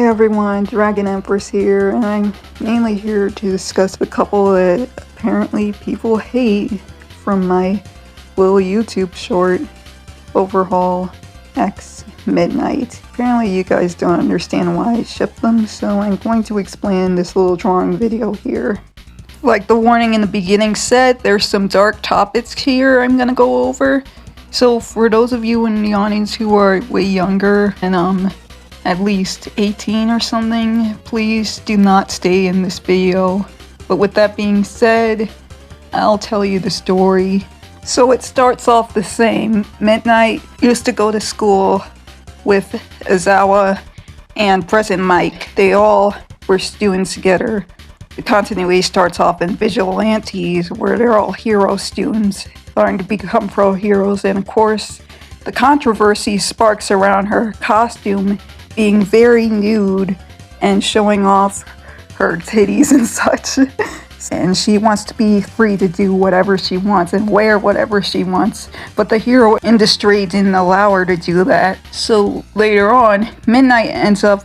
everyone, Dragon Empress here, and I'm mainly here to discuss the couple that apparently people hate from my little YouTube short, Overhaul X Midnight. Apparently you guys don't understand why I ship them, so I'm going to explain this little drawing video here. Like the warning in the beginning said, there's some dark topics here I'm gonna go over. So for those of you in the audience who are way younger and at least 18 or something, please do not stay in this video. But with that being said, I'll tell you the story. So it starts off the same. Midnight used to go to school with Aizawa and President Mike. They all were students together. The continuity starts off in Vigilantes, where they're all hero students, starting to become pro heroes, and of course, the controversy sparks around her costume being very nude and showing off her titties and such. And she wants to be free to do whatever she wants and wear whatever she wants, but the hero industry didn't allow her to do that. So later on, Midnight ends up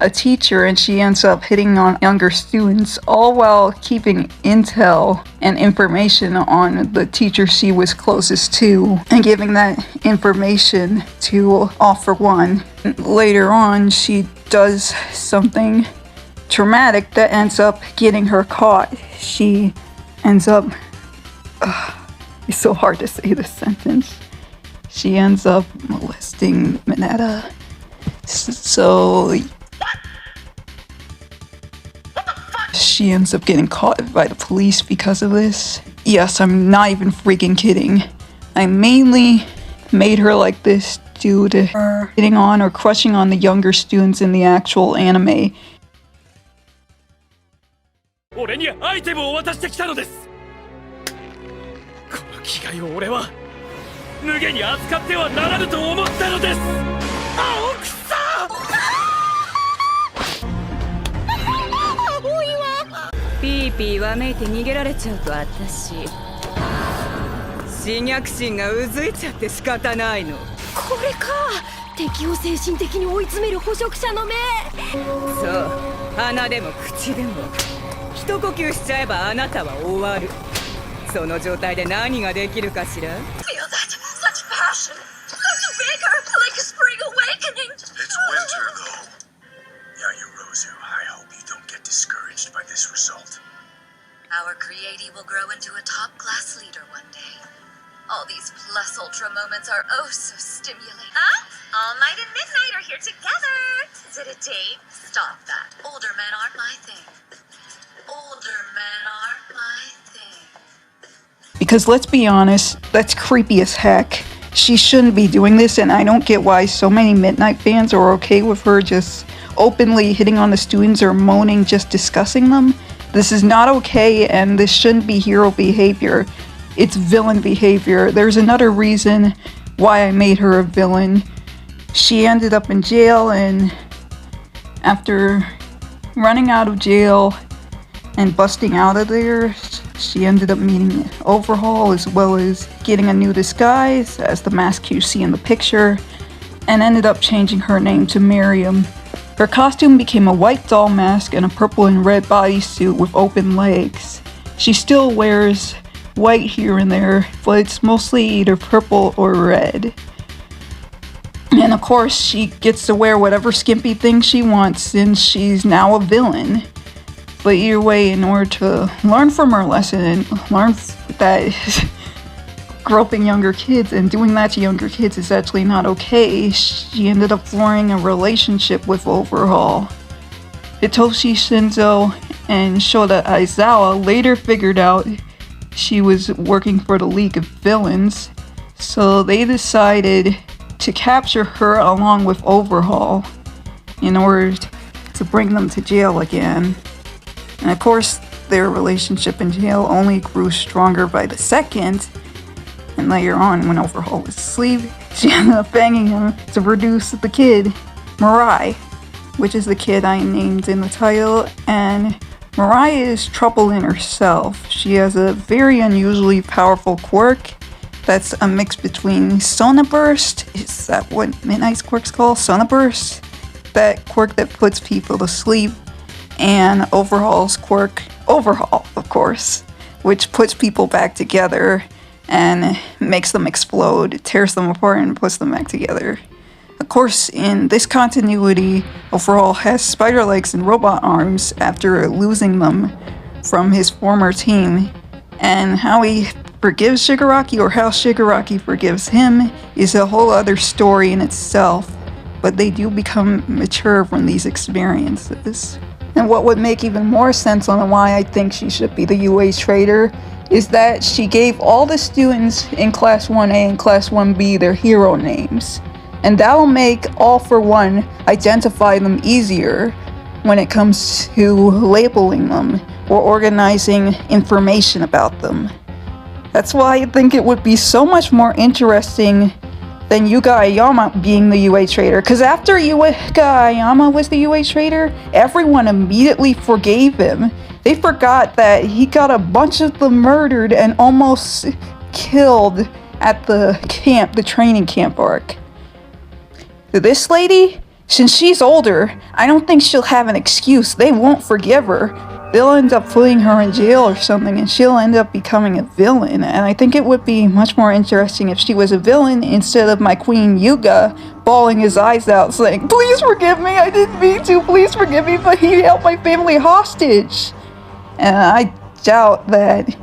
a teacher and she ends up hitting on younger students, all while keeping intel and information on the teacher she was closest to and giving that information to All For One. Later on, she does something traumatic that ends up getting her caught. She ends up, it's so hard to say this sentence. She ends up molesting Mineta. So she ends up getting caught by the police because of this. Yes, I'm not even freaking kidding. I mainly made her like this due to her hitting on or crushing on the younger students in the actual anime. 俺にアイテムを渡してきたのです。この機会を俺は無下に扱ってはならぬと思ったのです。青草！ピーピーわめいて逃げられちゃうと私侵略心がうずいちゃって仕方ないの。これか、敵を精神的に追い詰める捕食者の目。そう、鼻でも口でも一呼吸しちゃえばあなたは終わる。その状態で何ができるかしら。 Feel that such passion, such vigor, like a spring awakening. It's winter though. Yayurozu, I hope you don't get discouraged by this result. Our creatie will grow into a top-class leader one day. All these plus ultra moments are oh so stimulating. Huh? All Might and Midnight are here together. Is it a date? Stop that. Older men aren't my thing. Older men aren't my thing. Because let's be honest, that's creepy as heck. She shouldn't be doing this, and I don't get why so many Midnight fans are okay with her just openly hitting on the students or moaning just discussing them. This is not okay, and this shouldn't be hero behavior. It's villain behavior. There's another reason why I made her a villain. She ended up in jail, and after running out of jail and busting out of there, she ended up meeting Overhaul, as well as getting a new disguise as the mask you see in the picture, and ended up changing her name to Miriam. Her costume became a white doll mask and a purple and red bodysuit with open legs. She still wears white here and there, but it's mostly either purple or red. And of course, she gets to wear whatever skimpy thing she wants since she's now a villain. But either way, in order to learn from her lesson and learn that groping younger kids and doing that to younger kids is actually not okay, she ended up forming a relationship with Overhaul. Hitoshi Shinzo and Shota Aizawa later figured out she was working for the League of Villains, so they decided to capture her along with Overhaul in order to bring them to jail again. And of course, their relationship in jail only grew stronger by the second. And later on, when Overhaul was asleep, she ended up banging him to produce the kid, Mirai, which is the kid I named in the title. And Mirai is trouble in herself. She has a very unusually powerful quirk that's a mix between Sona Burst, is that what Midnight's quirk's called? Sona Burst? that quirk that puts people to sleep, and Overhaul's quirk, Overhaul, of course, which puts people back together and makes them explode, tears them apart, and puts them back together. Of course, in this continuity, Overhaul has spider legs and robot arms after losing them from his former team, and how he forgives Shigaraki or how Shigaraki forgives him is a whole other story in itself, but they do become mature from these experiences. And what would make even more sense on why I think she should be the UA trader is that she gave all the students in Class 1A and Class 1B their hero names. And that'll make All for One identify them easier when it comes to labeling them or organizing information about them. That's why I think it would be so much more interesting than Yuga Ayama being the UA trader. Because after Yuga Ayama was the UA trader, everyone immediately forgave him. They forgot that he got a bunch of them murdered and almost killed at the camp, the training camp arc. This lady, since she's older, I don't think she'll have an excuse. They won't forgive her. They'll end up putting her in jail or something, and she'll end up becoming a villain. And I think it would be much more interesting if she was a villain instead of my queen Yuga bawling his eyes out saying, "Please forgive me, I didn't mean to, please forgive me, but he held my family hostage." And I doubt that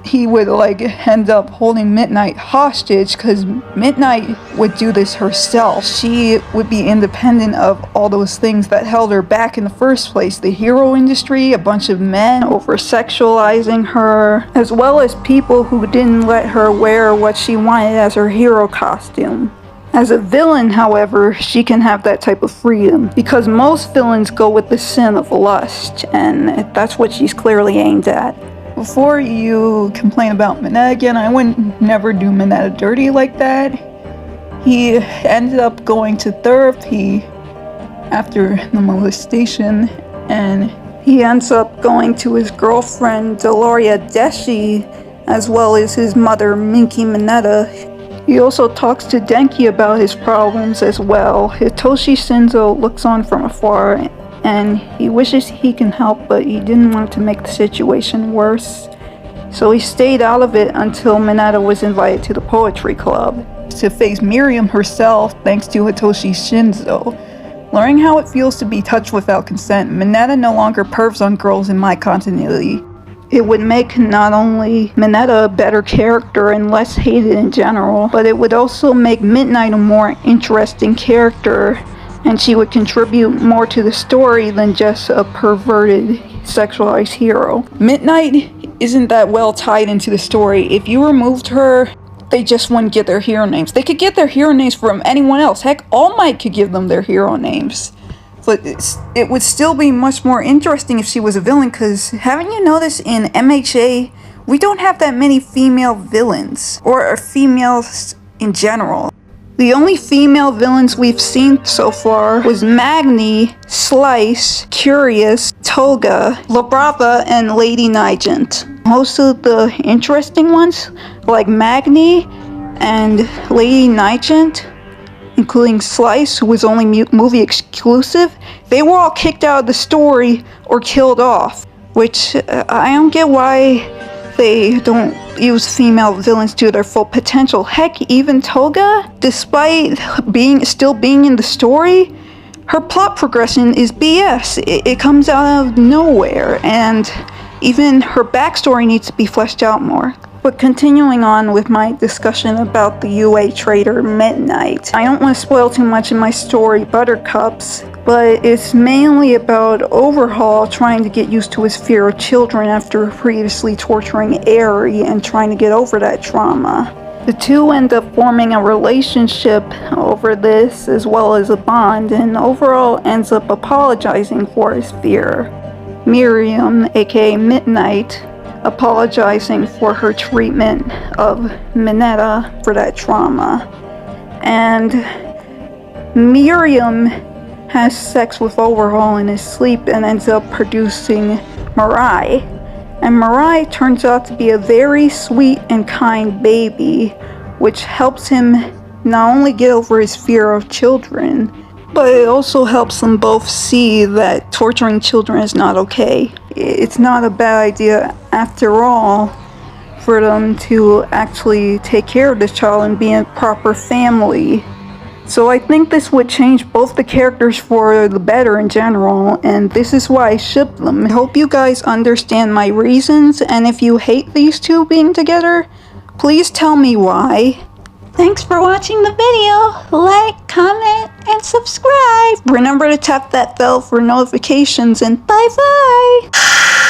he would end up holding Midnight hostage, because Midnight would do this herself. She would be independent of all those things that held her back in the first place. The hero industry, a bunch of men over-sexualizing her, as well as people who didn't let her wear what she wanted as her hero costume. As a villain, however, she can have that type of freedom, because most villains go with the sin of lust, and that's what she's clearly aimed at. Before you complain about Mineta again, I would never do Mineta dirty like that. He ended up going to therapy after the molestation, and he ends up going to his girlfriend Deloria Deshi, as well as his mother Minky Mineta. He also talks to Denki about his problems as well. Hitoshi Shinzo looks on from afar, and he wishes he can help, but he didn't want to make the situation worse. So he stayed out of it until Mineta was invited to the poetry club to face Miriam herself thanks to Hitoshi Shinzo. Learning how it feels to be touched without consent, Mineta no longer pervs on girls in my continuity. It would make not only Mineta a better character and less hated in general, but it would also make Midnight a more interesting character, and she would contribute more to the story than just a perverted, sexualized hero. Midnight isn't that well tied into the story. If you removed her, they just wouldn't get their hero names. They could get their hero names from anyone else. Heck, All Might could give them their hero names. But it would still be much more interesting if she was a villain, because haven't you noticed in MHA, we don't have that many female villains, or females in general. The only female villains we've seen so far was Magni, Slice, Curious, Toga, La Brava, and Lady Nigent. Most of the interesting ones, like Magni and Lady Nigent, including Slice, who was only movie exclusive, they were all kicked out of the story or killed off, which I don't get why they don't use female villains to their full potential. Heck, even Toga, despite still being in the story, her plot progression is BS. It comes out of nowhere, and even her backstory needs to be fleshed out more. But continuing on with my discussion about the UA trader Midnight, I don't want to spoil too much in my story Buttercups, but it's mainly about Overhaul trying to get used to his fear of children after previously torturing Aerie and trying to get over that trauma. The two end up forming a relationship over this, as well as a bond, and Overhaul ends up apologizing for his fear. Miriam, aka Midnight, apologizing for her treatment of Mineta for that trauma. And Miriam has sex with Overhaul in his sleep and ends up producing Mirai. And Mirai turns out to be a very sweet and kind baby, which helps him not only get over his fear of children, But it also helps them both see that torturing children is not okay. It's not a bad idea after all for them to actually take care of this child and be a proper family. So I think this would change both the characters for the better in general, and this is why I ship them. I hope you guys understand my reasons, and if you hate these two being together, please tell me why. Thanks for watching the video. Like, comment, and subscribe. Remember to tap that bell for notifications, and bye bye!